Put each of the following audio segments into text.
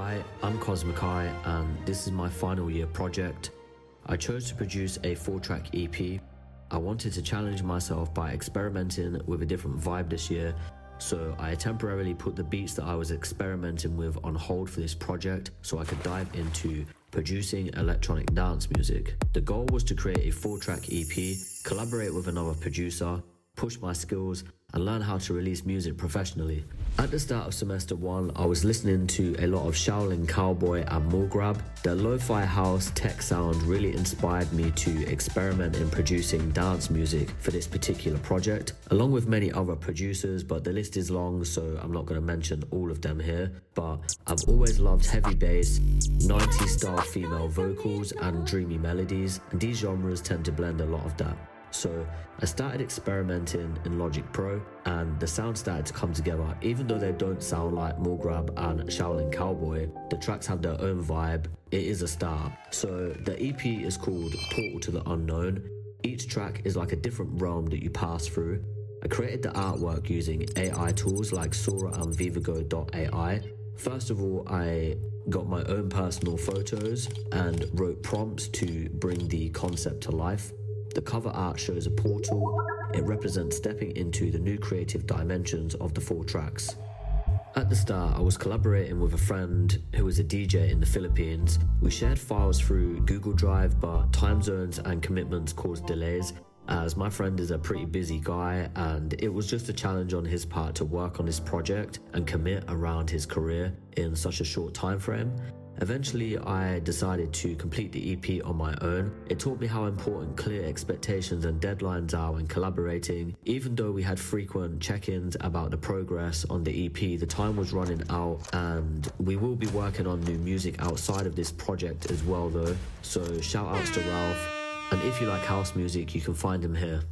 Hi, I'm Cosmic Eye, and this is my final year project. I chose to produce a 4-track EP. I wanted to challenge myself by experimenting with a different vibe this year, so I temporarily put the beats that I was experimenting with on hold for this project so I could dive into producing electronic dance music. The goal was to create a 4-track EP, collaborate with another producer, push my skills, and learn how to release music professionally. At the start of semester 1, I was listening to a lot of Shaolin Cowboy and Morgrab. The lo-fi house tech sound really inspired me to experiment in producing dance music for this particular project, along with many other producers, but the list is long, so I'm not going to mention all of them here. But I've always loved heavy bass, 90s style female vocals, and dreamy melodies, and these genres tend to blend a lot of that. So I started experimenting in Logic Pro, and the sound started to come together. Even though they don't sound like Morgrab and Shaolin Cowboy, the tracks have their own vibe. It is a start. So the EP is called Portal to the Unknown. Each track is like a different realm that you pass through. I created the artwork using AI tools like Sora and Vivago.ai. First of all, I got my own personal photos and wrote prompts to bring the concept to life. The cover art shows a portal. It represents stepping into the new creative dimensions of the 4 tracks. At the start, I was collaborating with a friend who was a DJ in the Philippines. We shared files through Google Drive, but time zones and commitments caused delays, as my friend is a pretty busy guy, and it was just a challenge on his part to work on this project and commit around his career in such a short time frame. Eventually, I decided to complete the EP on my own. It taught me how important clear expectations and deadlines are when collaborating. Even though we had frequent check-ins about the progress on the EP, the time was running out, and we will be working on new music outside of this project as well though. So shout outs to Ralph, and if you like house music, you can find him here.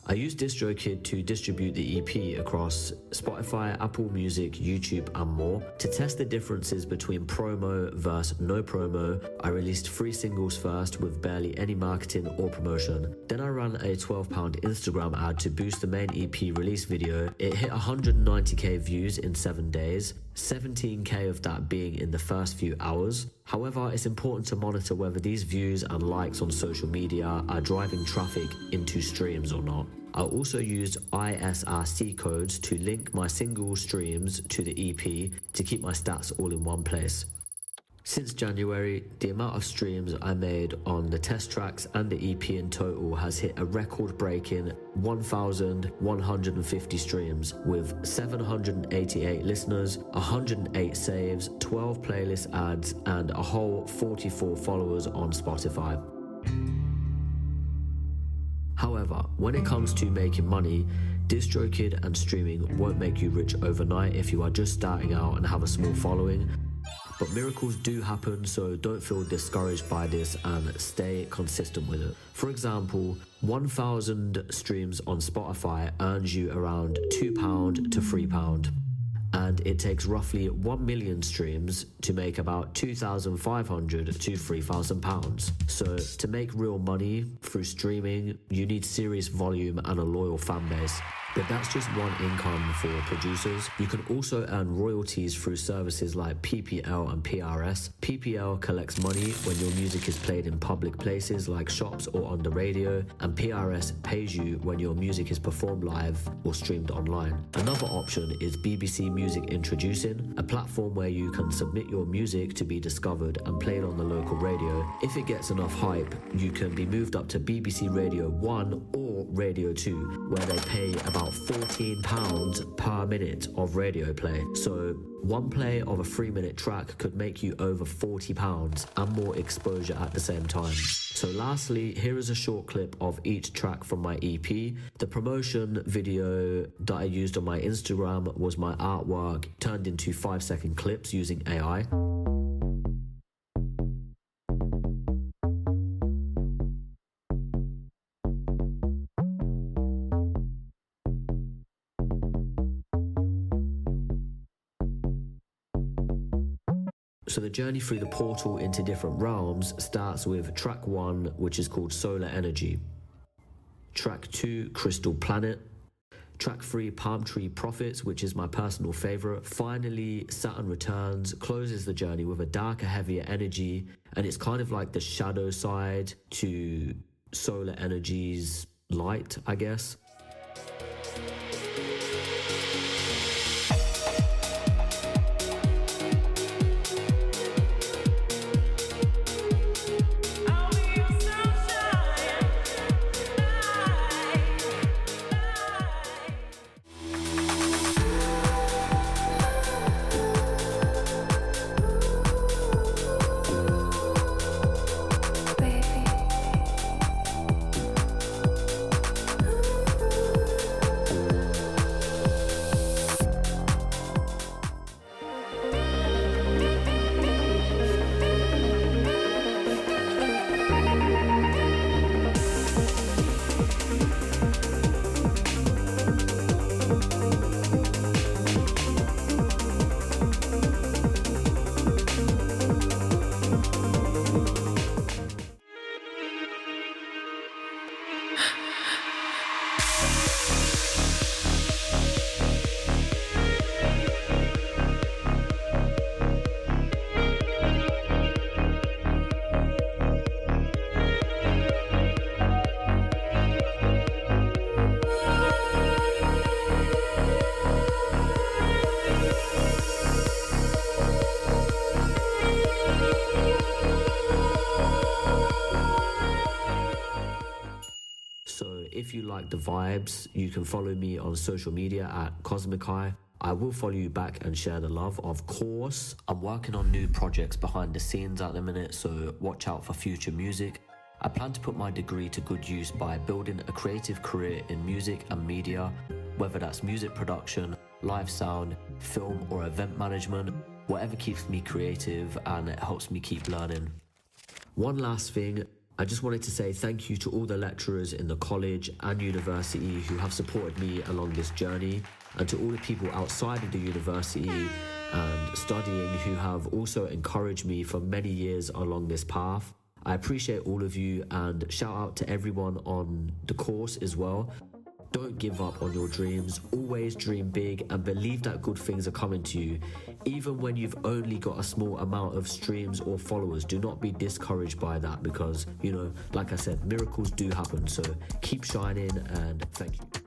I used DistroKid to distribute the EP across Spotify, Apple Music, YouTube, and more. To test the differences between promo versus no promo, I released 3 singles first with barely any marketing or promotion. Then I ran a £12 Instagram ad to boost the main EP release video. It hit 190k views in 7 days, 17k of that being in the first few hours. However, it's important to monitor whether these views and likes on social media are driving traffic into streams or not. I also used ISRC codes to link my single streams to the EP to keep my stats all in one place. Since January, the amount of streams I made on the test tracks and the EP in total has hit a record-breaking 1,150 streams, with 788 listeners, 108 saves, 12 playlist ads, and a whole 44 followers on Spotify. However, when it comes to making money, DistroKid and streaming won't make you rich overnight if you are just starting out and have a small following. But miracles do happen, so don't feel discouraged by this and stay consistent with it. For example, 1,000 streams on Spotify earns you around £2 to £3. And it takes roughly 1 million streams to make about £2,500 to £3,000. So to make real money through streaming, you need serious volume and a loyal fan base. But that's just one income for producers. You can also earn royalties through services like PPL and PRS. PPL collects money when your music is played in public places like shops or on the radio, and PRS pays you when your music is performed live or streamed online. Another option is BBC Music Introducing, a platform where you can submit your music to be discovered and played on the local radio. If it gets enough hype, you can be moved up to BBC Radio 1 or Radio 2, where they pay about £14 per minute of radio play. So one play of a 3-minute track could make you over £40 and more exposure at the same time. So lastly, here is a short clip of each track from my EP. The promotion video that I used on my Instagram was my artwork turned into 5-second clips using AI. So the journey through the portal into different realms starts with track 1, which is called Solar Energy. Track 2, Crystal Planet. Track 3, Palm Tree Prophets, which is my personal favorite. Finally, Saturn Returns closes the journey with a darker, heavier energy, and it's kind of like the shadow side to Solar Energy's light, I guess. So if you like the vibes, you can follow me on social media at Cosmic High. I will follow you back and share the love, of course. I'm working on new projects behind the scenes at the minute, so watch out for future music. I plan to put my degree to good use by building a creative career in music and media, whether that's music production, live sound, film or event management, whatever keeps me creative and it helps me keep learning. One last thing, I just wanted to say thank you to all the lecturers in the college and university who have supported me along this journey, and to all the people outside of the university and studying who have also encouraged me for many years along this path. I appreciate all of you, and shout out to everyone on the course as well. Don't give up on your dreams, always dream big and believe that good things are coming to you. Even when you've only got a small amount of streams or followers, do not be discouraged by that because, like I said, miracles do happen. So keep shining and thank you.